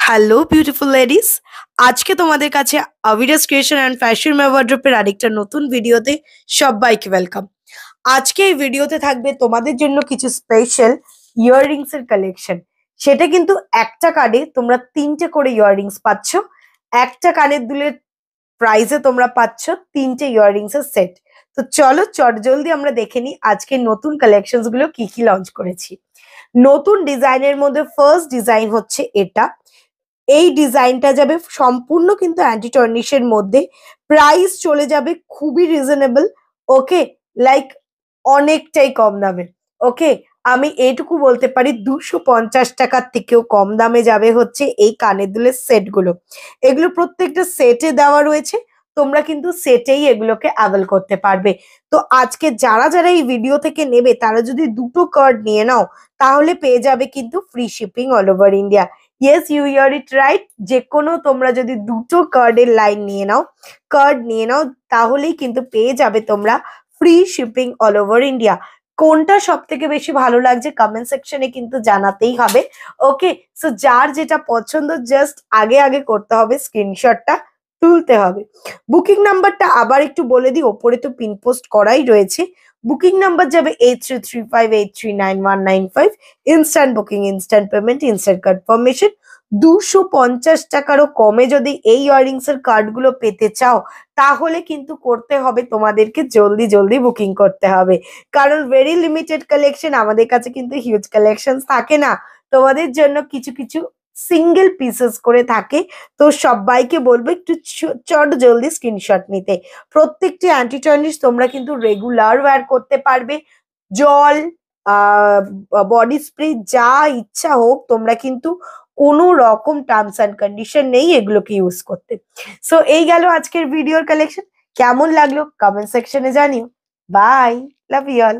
Hello beautiful ladies, আজকে তোমাদের কাছে আভিরাস ক্রিয়েশন অ্যান্ড ফ্যাশন মাই ওয়ার্ড্রোবের আরেকটা নতুন ভিডিওতে সবাইকে ওয়েলকাম। আজকে এই ভিডিওতে থাকবে তোমাদের জন্য কিছু স্পেশাল ইয়াররিংস এর কালেকশন। সেটা কিন্তু একটা কার্ডে তোমরা 3টে করে ইয়াররিংস পাচ্ছ। একটা কানের দুলের প্রাইসে তোমরা পাচ্ছ 3টে ইয়াররিংস এর সেট। তো চলো চটজলদি আমরা দেখে নিই আজকে নতুন কালেকশনস গুলো কি কি লঞ্চ করেছি। নতুন ডিজাইনের মধ্যে ফার্স্ট ডিজাইন হচ্ছে এটা। এই ডিজাইনটা যাবে সম্পূর্ণ কিন্তু অ্যান্টি টার্নিশের মধ্যে। প্রাইস চলে যাবে খুবই রিজনেবল। ওকে, লাইক অনেকটাই কম দামে। ওকে, আমি এইটুকু বলতে পারি 250 টাকার থেকেও কম দামে যাবে হচ্ছে এই কানের দুলের সেটগুলো। এগুলো প্রত্যেকটা সেটে দেওয়া রয়েছে, তোমরা কিন্তু সেটেই এগুলোকে অ্যাভেল করতে পারবে। তো আজকে যারা যারা এই ভিডিও থেকে নেবে তারা যদি দুটো কার্ড নিয়ে নাও তাহলে পেয়ে যাবে কিন্তু free shipping all over India. Yes, you hear it right. যে কোনো তোমরা যদি দুটো কার্ডের লাইন নিয়ে নাও, কার্ড নিয়ে নাও, তাহলেই কিন্তু পেয়ে যাবে তোমরা free shipping all over India. কোনটা সব থেকে বেশি ভালো লাগছে কমেন্ট সেকশনে কিন্তু জানাতেই হবে। ওকে, সো যার যেটা পছন্দ জাস্ট আগে আগে করতে হবে, স্ক্রিনশটটা তুলতে হবে। বুকিং নাম্বারটা আবার একটু বলে দিই, ওপরে তো পিন পোস্ট করাই রয়েছে। বুকিং নাম্বার যাবে 8335839195। Instant booking, instant payment, instant confirmation. 250 টাকারও কমে যদি এই ইয়াররিংস এর কার্ড গুলো পেতে চাও তাহলে কিন্তু করতে হবে তোমাদেরকে জলদি জলদি বুকিং করতে হবে, কারণ ভেরি লিমিটেড কালেকশন, আমাদের কাছে কিন্তু হিউজ কালেকশন থাকে না। তোমাদের জন্য কিছু কিছু সিঙ্গেল পিসেস করে থাকে। তো সবাইকে বলবো একটু চট জলদি স্ক্রিনশট নিতে। প্রত্যেকটি অ্যান্টি টার্নিশ তোমরা কিন্তু রেগুলার ওয়্যার করতে পারবে। জল, বডি স্প্রে, যা ইচ্ছা হোক, তোমরা কিন্তু কোনো রকম টার্মস অ্যান্ড কন্ডিশন নেই এগুলোকে ইউজ করতে। সো এই গেল আজকের ভিডিওর কালেকশন। কেমন লাগলো কমেন্ট সেকশনে জানিও। Bye, love you all.